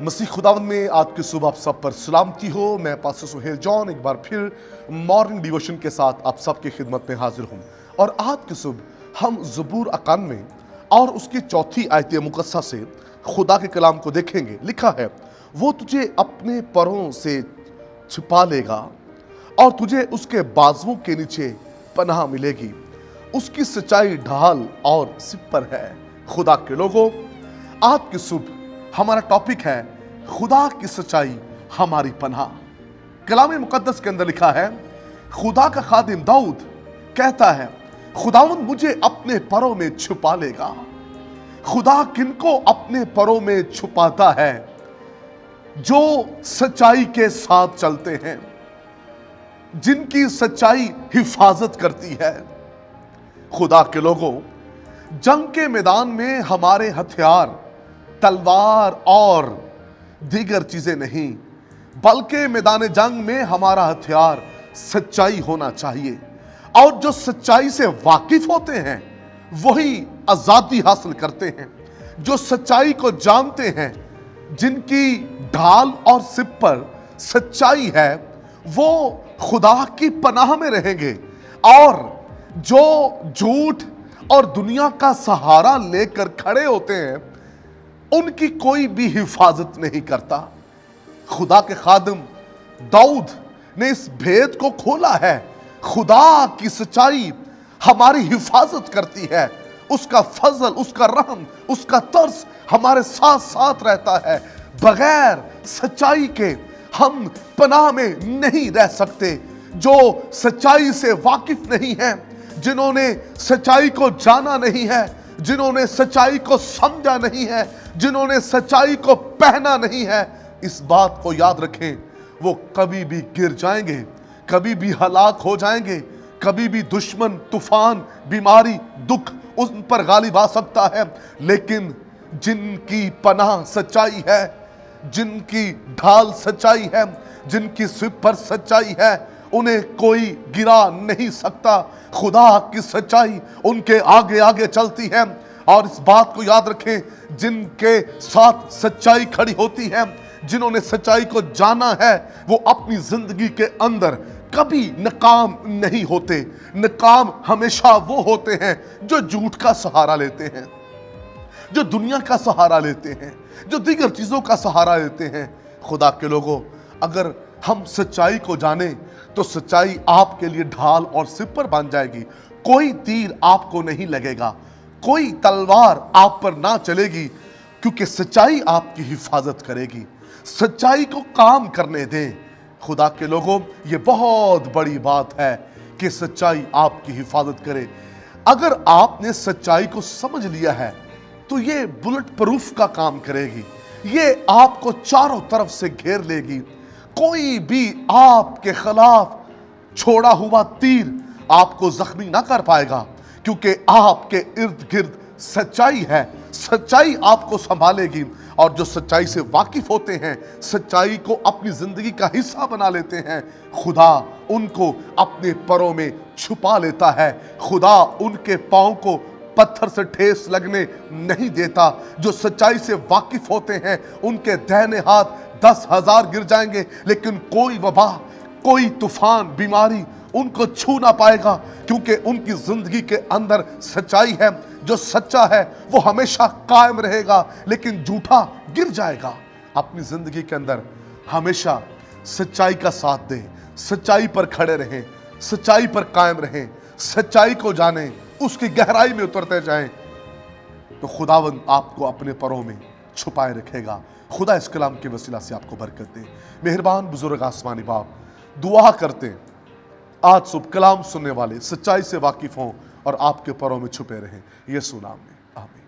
मसीह खुदावंद में आज की सुबह आप सब पर सलामती हो। मैं पास्टर सुहेल जॉन एक बार फिर मॉर्निंग डिवोशन के साथ आप सबकी खिदमत में हाजिर हूँ। और आज की सुबह हम ज़बूर 91 और उसकी चौथी आयत मुकद्दसा से खुदा के कलाम को देखेंगे। लिखा है, वो तुझे अपने परों से छिपा लेगा और तुझे उसके बाजुओं के नीचे पनाह मिलेगी। उसकी सच्चाई ढाल और सिपर है। खुदा के लोगों, आज की सुबह हमारा टॉपिक है खुदा की सच्चाई हमारी पनाह। कलाम मुकद्दस के अंदर लिखा है, खुदा का खादिम दाऊद कहता है, खुदावंद मुझे अपने परों में छुपा लेगा। खुदा किनको अपने परों में छुपाता है? जो सच्चाई के साथ चलते हैं, जिनकी सच्चाई हिफाजत करती है। खुदा के लोगों, जंग के मैदान में हमारे हथियार तलवार और दीगर चीजें नहीं, बल्कि मैदान जंग में हमारा हथियार सच्चाई होना चाहिए। और जो सच्चाई से वाकिफ होते हैं वही आजादी हासिल करते हैं। जो सच्चाई को जानते हैं, जिनकी ढाल और सिपर सच्चाई है, वो खुदा की पनाह में रहेंगे। और जो झूठ और दुनिया का सहारा लेकर खड़े होते हैं, उनकी कोई भी हिफाजत नहीं करता। खुदा के खादिम दाऊद ने इस भेद को खोला है। खुदा की सच्चाई हमारी हिफाजत करती है। उसका फजल, उसका रहम, उसका तरस हमारे साथ साथ रहता है। बगैर सच्चाई के हम पनाह में नहीं रह सकते। जो सच्चाई से वाकिफ नहीं है, जिन्होंने सच्चाई को जाना नहीं है, जिन्होंने सच्चाई को समझा नहीं है, जिन्होंने सच्चाई को पहना नहीं है, इस बात को याद रखें, वो कभी भी गिर जाएंगे, कभी भी हलाक हो जाएंगे। कभी भी दुश्मन, तूफान, बीमारी, दुख उन पर गालिब आ सकता है। लेकिन जिनकी पनाह सच्चाई है, जिनकी ढाल सच्चाई है, जिनकी सिपर सच्चाई है, उन्हें कोई गिरा नहीं सकता। खुदा की सच्चाई उनके आगे आगे चलती है। और इस बात को याद रखें, जिनके साथ सच्चाई खड़ी होती है, जिन्होंने सच्चाई को जाना है, वो अपनी जिंदगी के अंदर कभी नाकाम नहीं होते। नाकाम हमेशा वो होते हैं जो झूठ का सहारा लेते हैं, जो दुनिया का सहारा लेते हैं, जो दीगर चीजों का सहारा लेते हैं। खुदा के लोगों, अगर हम सच्चाई को जाने तो सच्चाई आपके लिए ढाल और सिपर बन जाएगी। कोई तीर आपको नहीं लगेगा, कोई तलवार आप पर ना चलेगी, क्योंकि सच्चाई आपकी हिफाजत करेगी। सच्चाई को काम करने दें। खुदा के लोगों, ये बहुत बड़ी बात है कि सच्चाई आपकी हिफाजत करे। अगर आपने सच्चाई को समझ लिया है तो ये बुलेट प्रूफ का काम करेगी। ये आपको चारों तरफ से घेर लेगी। कोई भी आपके खिलाफ छोड़ा हुआ तीर आपको जख्मी ना कर पाएगा, क्योंकि आपके इर्द गिर्द सच्चाई है। सच्चाई आपको संभालेगी। और जो सच्चाई से वाकिफ होते हैं, सच्चाई को अपनी जिंदगी का हिस्सा बना लेते हैं, खुदा उनको अपने परों में छुपा लेता है। खुदा उनके पांव को पत्थर से ठेस लगने नहीं देता। जो सच्चाई से वाकिफ होते हैं, उनके दाहिने हाथ 10,000 गिर जाएंगे, लेकिन कोई वबा, कोई तूफान, बीमारी उनको छू ना पाएगा, क्योंकि उनकी जिंदगी के अंदर सच्चाई है। जो सच्चा है वो हमेशा कायम रहेगा, लेकिन झूठा गिर जाएगा। अपनी जिंदगी के अंदर हमेशा सच्चाई का साथ दें, सच्चाई पर खड़े रहें, सच्चाई पर कायम रहें, सच्चाई को जानें, उसकी गहराई में उतरते जाएं, तो खुदावंद आपको अपने परों में छुपाए रखेगा। खुदा इस कलाम के वसीला से आपको बरकत दे। मेहरबान बुजुर्ग आसमानी बाप, दुआ करते आज सुबह कलाम सुनने वाले सच्चाई से वाकिफ हों और आपके परों में छुपे रहें। यीशु नाम में आमीन।